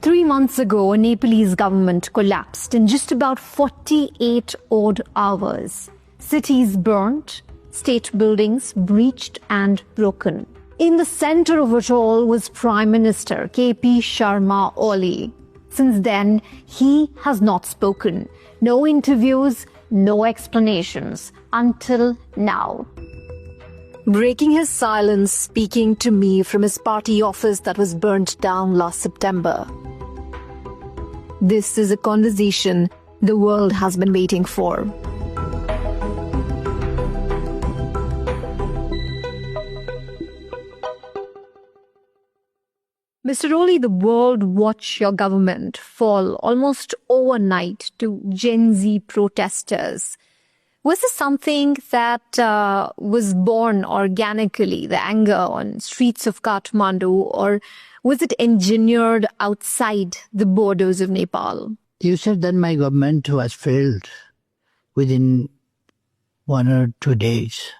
3 months ago, a Nepalese government collapsed in just about 48 odd hours. Cities burnt, state buildings breached and broken. In the center of it all was Prime Minister KP Sharma Oli. Since then, he has not spoken. No interviews, no explanations, until now. Breaking his silence, speaking to me from his party office that was burnt down last September. This is a conversation the world has been waiting for. Mr. Oli, the world watched your government fall almost overnight to Gen Z protesters. Was this something that was born organically, the anger on streets of Kathmandu, or was it engineered outside the borders of Nepal? You said that my government was failed within 1 or 2 days,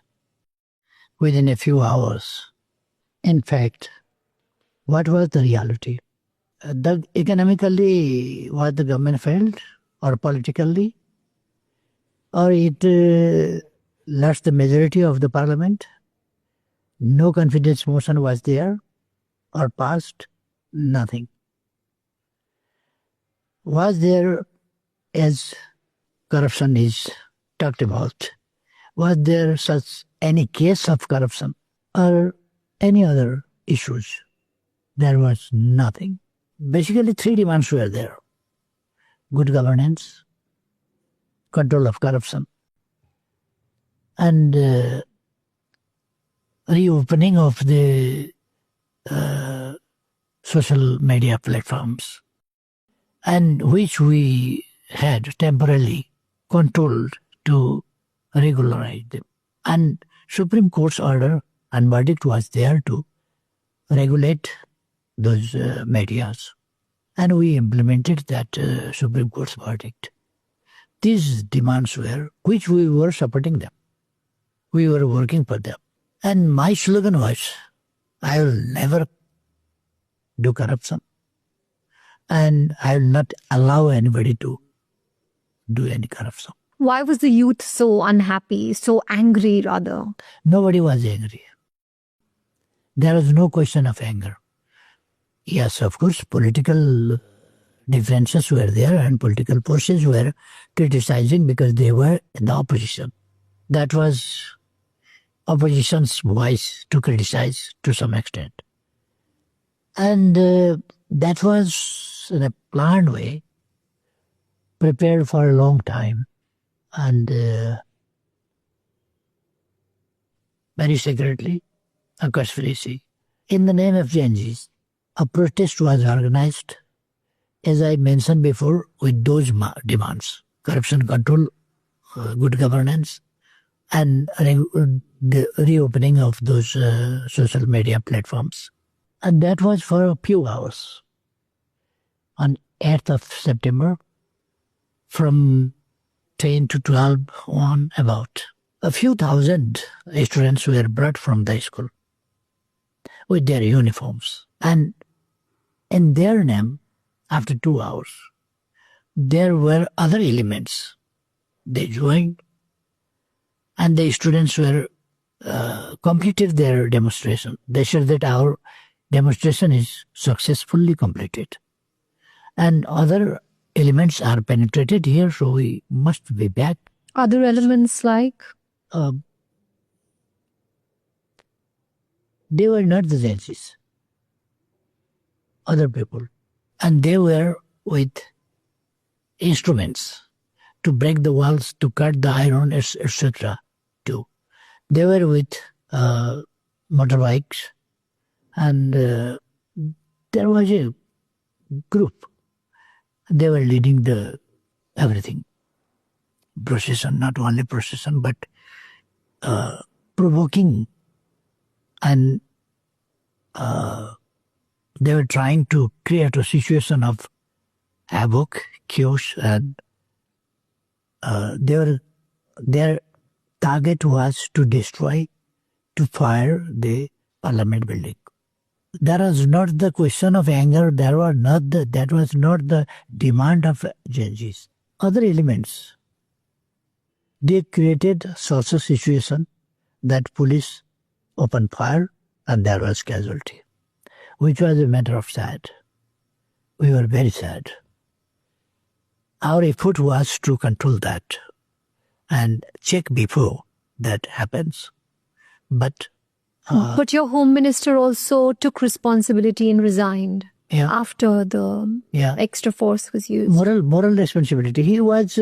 within a few hours. In fact, what was the reality? Economically, was the government failed, or politically? Or it lost the majority of the parliament? No confidence motion was there, or passed? Nothing. Was there, as corruption is talked about, was there such any case of corruption or any other issues? There was nothing. Basically, 3 demands were there: good governance, control of corruption, and reopening of the social media platforms, and which we had temporarily controlled to regularize them. And Supreme Court's order and verdict was there to regulate those medias. And we implemented that Supreme Court's verdict. These demands were, which we were supporting them. We were working for them. And my slogan was, I will never do corruption, and I will not allow anybody to do any corruption. Why was the youth so unhappy, so angry rather? Nobody was angry. There was no question of anger. Yes, of course, political differences were there and political forces were criticizing because they were in the opposition. That was opposition's voice to criticize to some extent. And that was in a planned way, prepared for a long time, and very secretly, a conspiracy. In the name of Gen Zs, a protest was organized, as I mentioned before, with those demands: corruption control, good governance, and the reopening of those social media platforms. And that was for a few hours. On 8th of September, from 10 to 12 on about, a few thousand students were brought from the school with their uniforms. And in their name, after 2 hours, there were other elements. They joined, and the students were completed their demonstration. They said that our demonstration is successfully completed, and other elements are penetrated here, so we must be back. Other elements like? They were not the Gen Zs, other people, and they were with instruments to break the walls, to cut the iron, etc. too. They were with motorbikes, and there was a group. They were leading the everything. Procession, not only procession, but provoking. And they were trying to create a situation of havoc, chaos, and their target was to destroy, to fire the parliament building. That was not the question of anger. That was not the demand of Genjis. Other elements, they created such a situation that police opened fire and there was casualty, which was a matter of sad. We were very sad. Our effort was to control that and check before that happens. But your home minister also took responsibility and resigned after the extra force was used. Moral responsibility. He was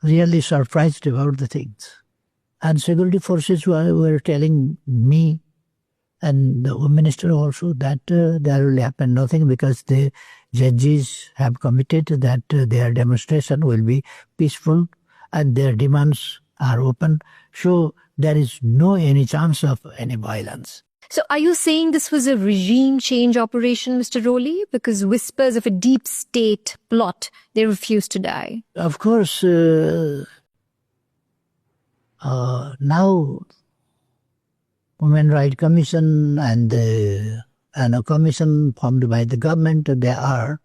really surprised about the things. And security forces were telling me and the home minister also that there will happen nothing because the judges have committed that their demonstration will be peaceful and their demands are open. So there is no any chance of any violence. So are you saying this was a regime change operation, Mr. Rowley? Because whispers of a deep state plot, they refused to die. Of course, now Women Rights Commission and a commission formed by the government, they are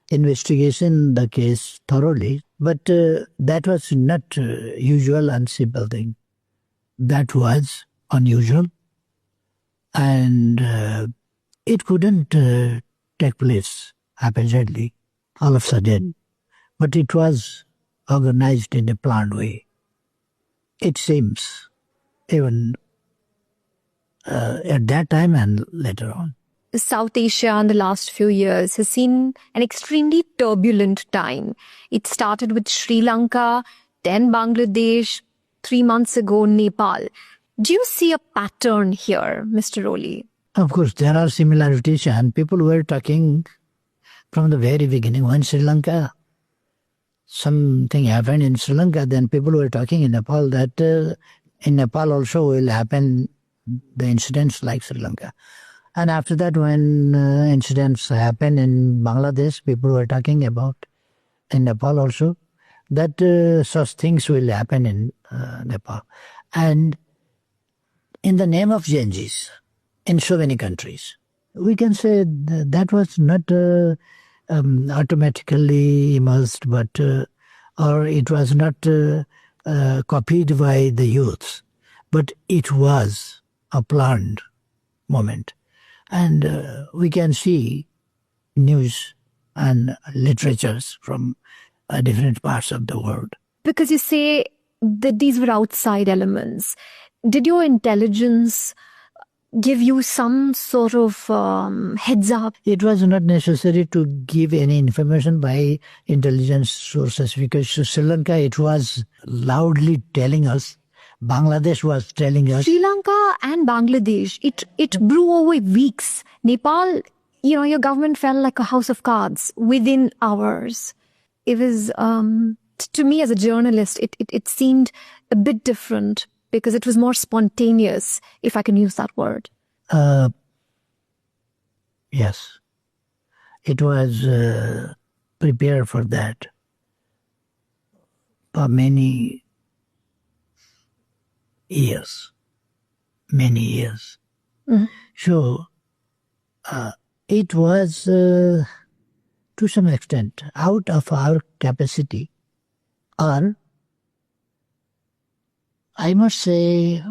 investigating the case thoroughly. But that was not usual and simple thing. That was unusual. And it couldn't take place haphazardly, all of a sudden. But it was organized in a planned way. It seems, even at that time and later on. South Asia in the last few years has seen an extremely turbulent time. It started with Sri Lanka, then Bangladesh, 3 months ago Nepal. Do you see a pattern here, Mr. Rowley? Of course, there are similarities, and people were talking from the very beginning when Sri Lanka, something happened in Sri Lanka, then people were talking in Nepal that in Nepal also will happen the incidents like Sri Lanka. And after that, when incidents happened in Bangladesh, people were talking about in Nepal also that such things will happen in Nepal. And in the name of Genjis, in so many countries, we can say that was not automatically immersed, but or it was not copied by the youths, but it was a planned moment. And we can see news and literatures from different parts of the world. Because you say that these were outside elements. Did your intelligence give you some sort of heads up? It was not necessary to give any information by intelligence sources because Sri Lanka, it was loudly telling us. Bangladesh was telling us. Sri Lanka and Bangladesh, it blew over weeks. Nepal, your government fell like a house of cards within hours. It was, to me as a journalist, it seemed a bit different because it was more spontaneous, if I can use that word. Yes. It was prepared for that for many years. Mm-hmm. So it was to some extent out of our capacity, or I must say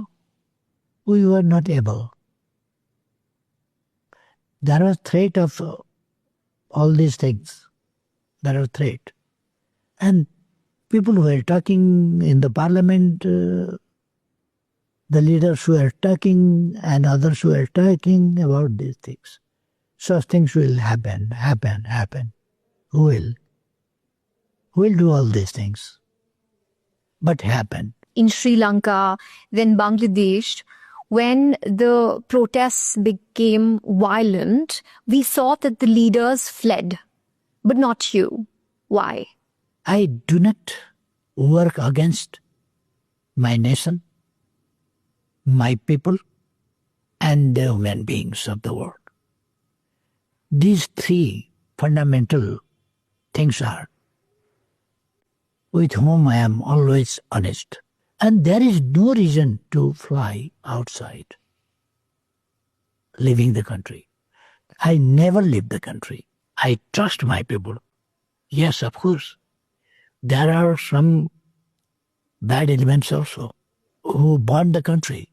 we were not able. There was threat of all these things. There was threat. And people were talking in the parliament, the leaders were talking and others were talking about these things. Such things will happen. Who will do all these things? But happen. In Sri Lanka, then Bangladesh, when the protests became violent, we saw that the leaders fled, but not you. Why? I do not work against my nation, my people, and the human beings of the world. These three fundamental things are with whom I am always honest. And there is no reason to fly outside, leaving the country. I never leave the country. I trust my people. Yes, of course. There are some bad elements also who burned the country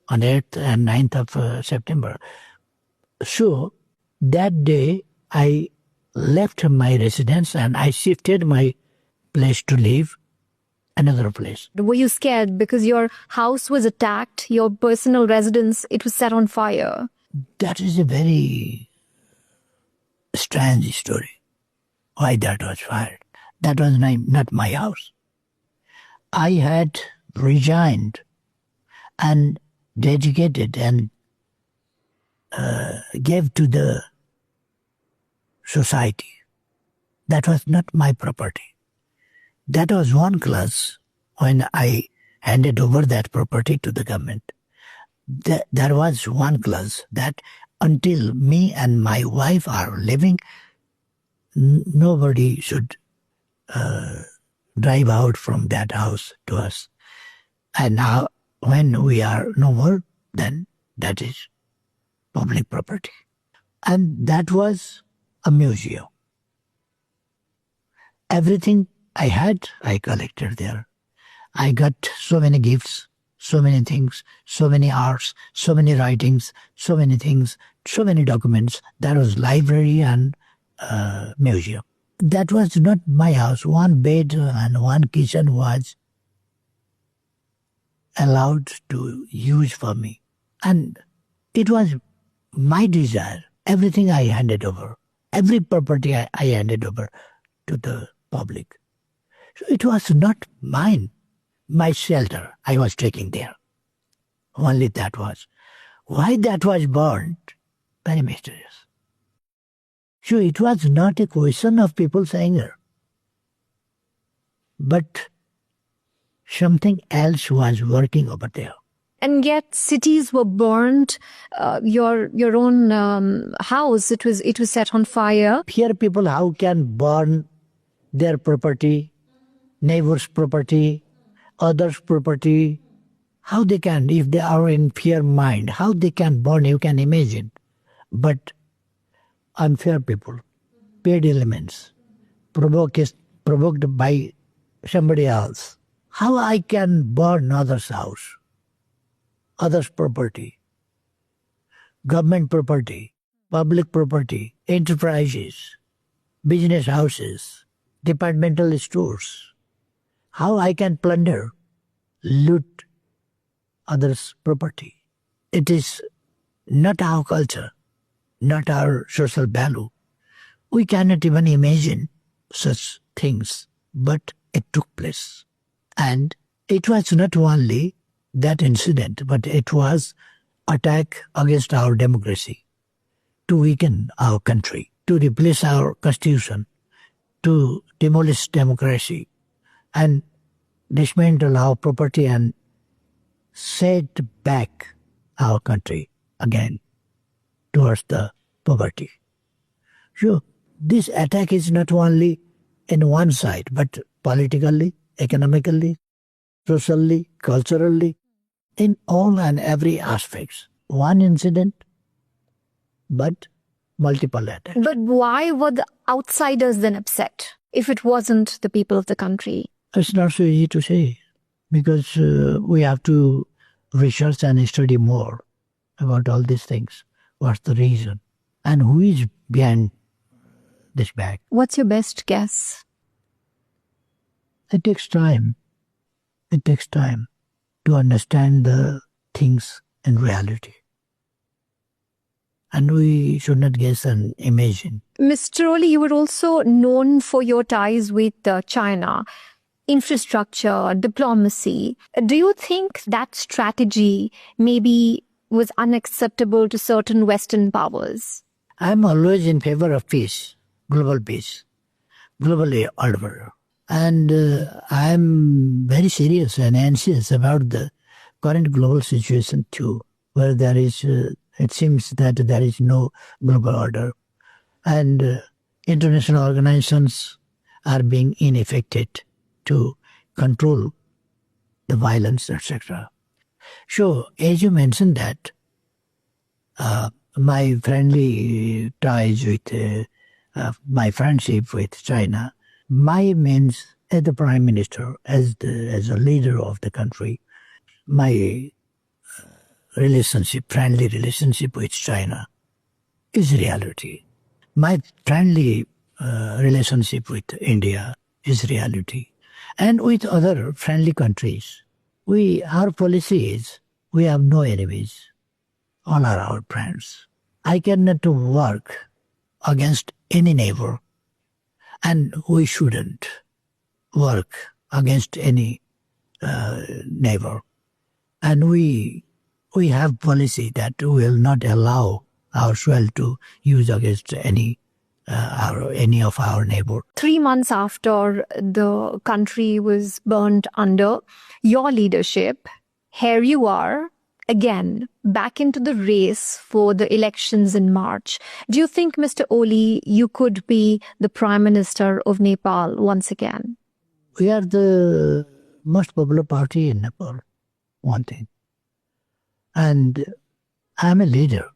on 8th and 9th of September. So that day I left my residence and I shifted my place to live another place. Were you scared because your house was attacked, your personal residence, it was set on fire? That is a very strange story. Why that was fired? That was not my house. I had resigned and dedicated and gave to the society. That was not my property. That was one clause when I handed over that property to the government. There was one clause that until me and my wife are living, nobody should drive out from that house to us. And now, when we are no more, then that is public property. And that was a museum. Everything I had, I collected there. I got so many gifts, so many things, so many arts, so many writings, so many things, so many documents. There was library and museum. That was not my house. One bed and one kitchen was allowed to use for me. And it was my desire. Everything I handed over. Every property I handed over to the public. So it was not mine. My shelter I was taking there. Only that was. Why that was burned? Very mysterious. So it was not a question of people's anger. But something else was working over there. And yet cities were burned. Your own house, it was set on fire. Here people how can burn their property, neighbor's property, others' property. How they can, if they are in fear mind, how they can burn, you can imagine. But unfair people, paid elements, provoked by somebody else. How I can burn others' house, others' property, government property, public property, enterprises, business houses, departmental stores. How I can plunder, loot others' property. It is not our culture, not our social value. We cannot even imagine such things, but it took place. And it was not only that incident, but it was attack against our democracy, to weaken our country, to replace our constitution, to demolish democracy, and dismantle our property and set back our country again towards the poverty. So this attack is not only in one side, but politically, economically, socially, culturally, in all and every aspects. One incident, but multiple attacks. But why were the outsiders then upset if it wasn't the people of the country? It's not so easy to say, because we have to research and study more about all these things. What's the reason? And who is behind this back? What's your best guess? It takes time. It takes time to understand the things in reality. And we should not guess and imagine. Mr. Oli, you were also known for your ties with China, infrastructure, diplomacy. Do you think that strategy maybe was unacceptable to certain Western powers? I'm always in favor of peace, global order. And I'm very serious and anxious about the current global situation too, where there is, it seems that there is no global order. And international organizations are being ineffective to control the violence, etc. So, as you mentioned that, my friendly ties with, my friendship with China, my means as the Prime Minister, as a leader of the country, my friendly relationship with China is reality. My friendly relationship with India is reality. And with other friendly countries, our policy is we have no enemies. All are our friends. I cannot work against any neighbor, and we shouldn't work against any neighbor. And we have policy that will not allow our soil to use against any of our neighbor. 3 months after the country was burned under your leadership, here you are again back into the race for the elections in March. Do you think, Mr. Oli, you could be the Prime Minister of Nepal once again? We are the most popular party in Nepal, one thing. And I'm a leader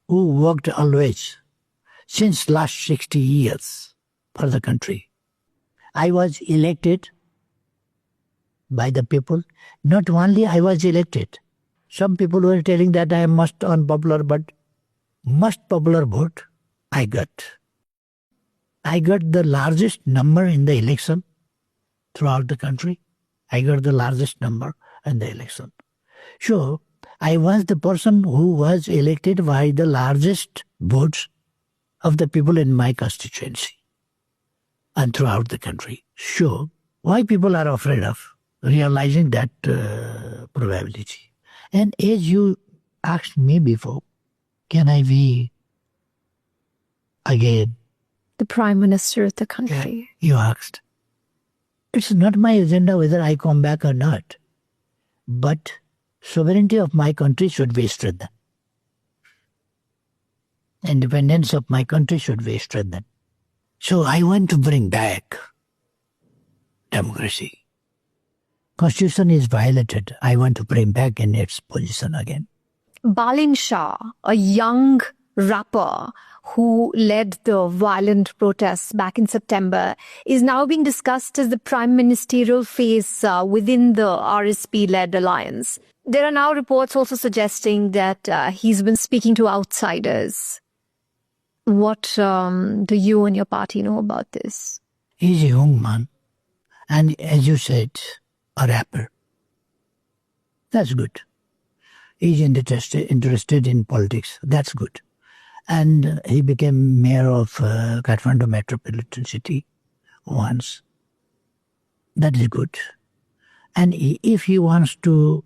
who worked always, since last 60 years, for the country. I was elected by the people. Not only I was elected. Some people were telling that I am most unpopular, but most popular vote I got. I got the largest number in the election throughout the country. I got the largest number in the election. So, I was the person who was elected by the largest votes of the people in my constituency and throughout the country. So, why people are afraid of realizing that probability? And as you asked me before, can I be again the Prime Minister of the country? You asked. It's not my agenda whether I come back or not. But sovereignty of my country should be strengthened. Independence of my country should be strengthened. So I want to bring back democracy. Constitution is violated. I want to bring back in its position again. Balin Shah, a young rapper who led the violent protests back in September, is now being discussed as the prime ministerial face within the RSP-led alliance. There are now reports also suggesting that he's been speaking to outsiders. What do you and your party know about this? He's a young man, and as you said, a rapper. That's good. He's interested in politics. That's good. And he became mayor of Kathmandu metropolitan city once. That is good. And if he wants to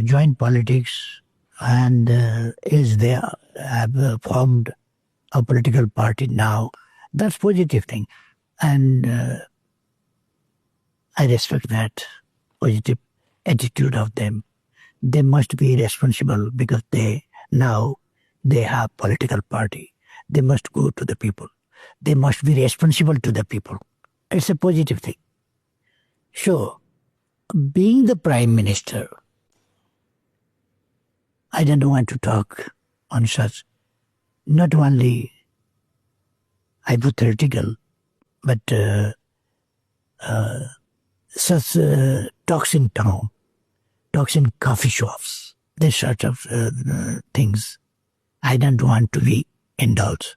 join politics and is there, have formed a political party now, that's a positive thing. And I respect that positive attitude of them. They must be responsible because they have political party. They must go to the people. They must be responsible to the people. It's a positive thing. So, being the Prime Minister, I don't want to talk on such, not only hypothetical, but such toxin town, toxin coffee shops, this sort of things. I don't want to be indulged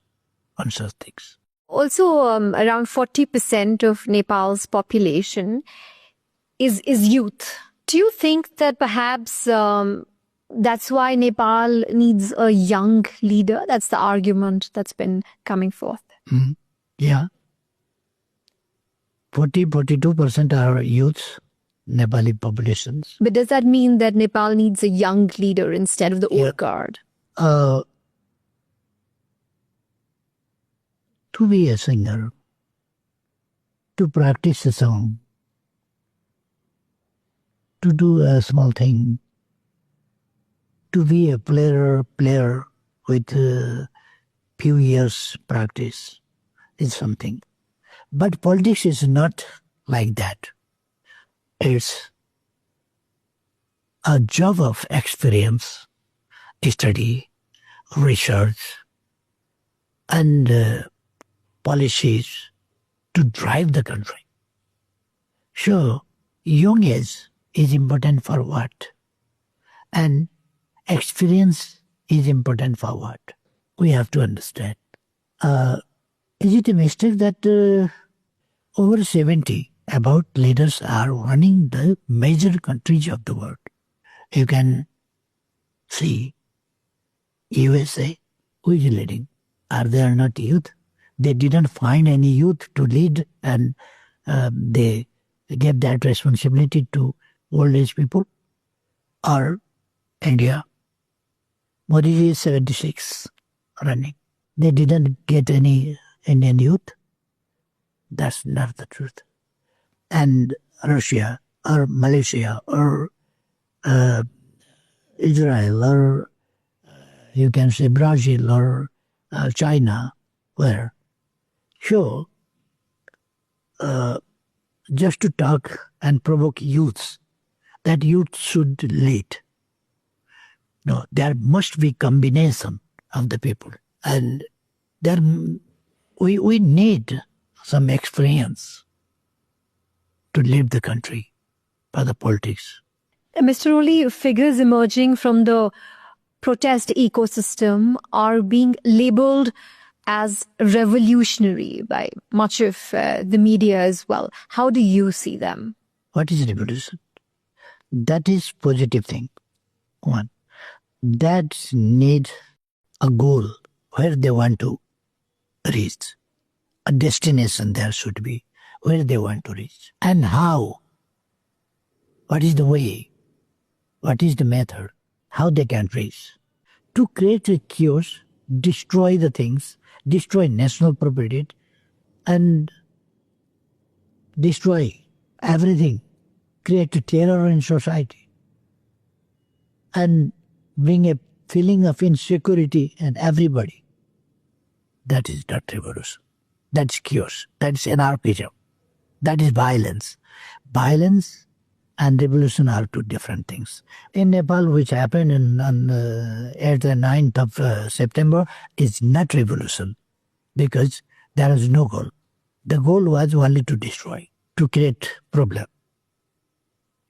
on such things. Also, around 40% of Nepal's population is youth. Do you think that perhaps that's why Nepal needs a young leader? That's the argument that's been coming forth. Mm-hmm. Yeah. 42% are youths, Nepali populations. But does that mean that Nepal needs a young leader instead of the old guard? To be a singer, to practice a song, to do a small thing, to be a player with a few years practice is something. But politics is not like that. It's a job of experience, study, research, and policies to drive the country. So, young age is important for what? And experience is important for what? We have to understand. Is it a mistake that over 70 about leaders are running the major countries of the world? You can see USA, who is leading? Are there not youth? They didn't find any youth to lead, and they gave that responsibility to old age people. Or India, Modi is 76 running. They didn't get any Indian youth. That's not the truth. And Russia or Malaysia or Israel or you can say Brazil or China, where? Sure, just to talk and provoke youths, that youth should lead. No, there must be combination of the people. And there, we need some experience to lead the country for the politics. Mr. Oli, figures emerging from the protest ecosystem are being labeled as revolutionary by much of the media as well. How do you see them? What is revolution? That is positive thing. One, that need a goal where they want to reach. A destination there should be where they want to reach. And how? What is the way? What is the method? How they can reach? To create a chaos, destroy the things, destroy national property, and destroy everything, create a terror in society, and bring a feeling of insecurity in everybody. That is not revolution. That's chaos. That's anarchism. That is violence. Violence and revolution are two different things. In Nepal, which happened on the 9th of September, is not revolution because there is no goal. The goal was only to destroy, to create problem.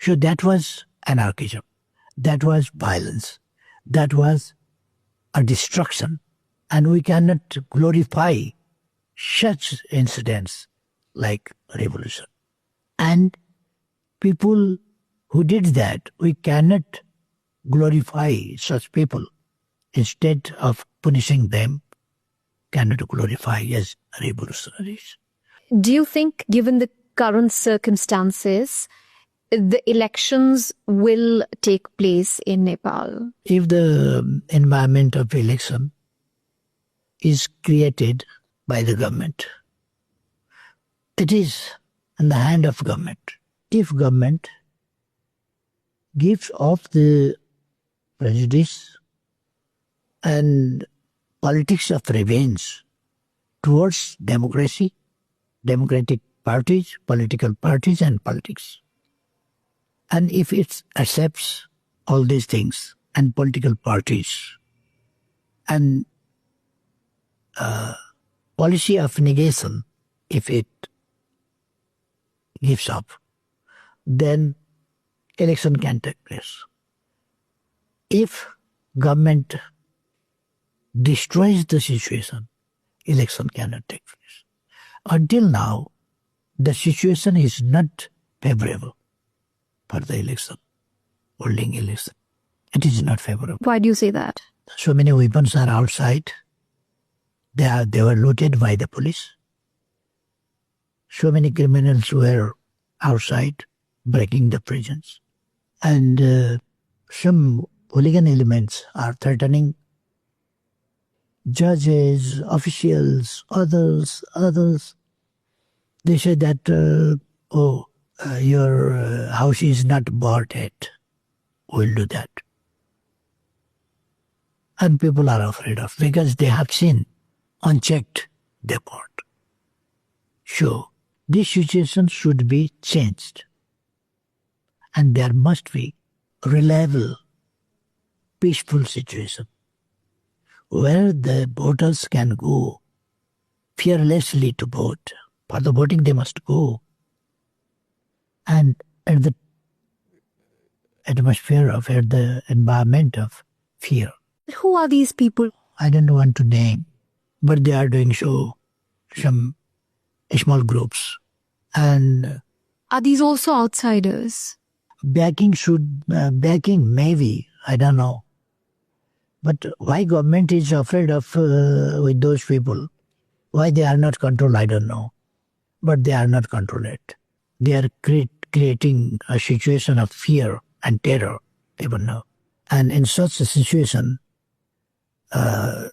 So that was anarchism. That was violence. That was a destruction. And we cannot glorify such incidents like revolution. And people who did that, we cannot glorify such people. Instead of punishing them, cannot glorify as revolutionaries. Do you think, given the current circumstances, the elections will take place in Nepal? If the environment of election is created by the government, it is in the hand of government. If government gives off the prejudice and politics of revenge towards democracy, democratic parties, political parties and politics, and if it accepts all these things and political parties and policy of negation, if it gives up, then election can take place. If government destroys the situation, election cannot take place. Until now, the situation is not favorable for the election, holding election. It is not favorable. Why do you say that? So many weapons are outside. They were looted by the police. So many criminals were outside breaking the prisons. And some hooligan elements are threatening judges, officials, others. They say that, your house is not bought yet. We'll do that. And people are afraid of because they have seen unchecked they bought. So this situation should be changed. And there must be reliable, peaceful situation where the voters can go fearlessly to vote. For the voting, they must go. And at the atmosphere of, at the environment of fear. Who are these people? I don't want to name, but they are doing so, some small groups. And Are these also outsiders? backing maybe, I don't know. But why government is afraid of with those people? Why they are not controlled, I don't know. But they are not controlled. They are creating a situation of fear and terror, even now. And in such a situation, the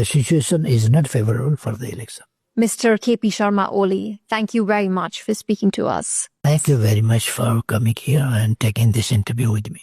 situation is not favorable for the election. Mr. KP Sharma Oli, thank you very much for speaking to us. Thank you very much for coming here and taking this interview with me.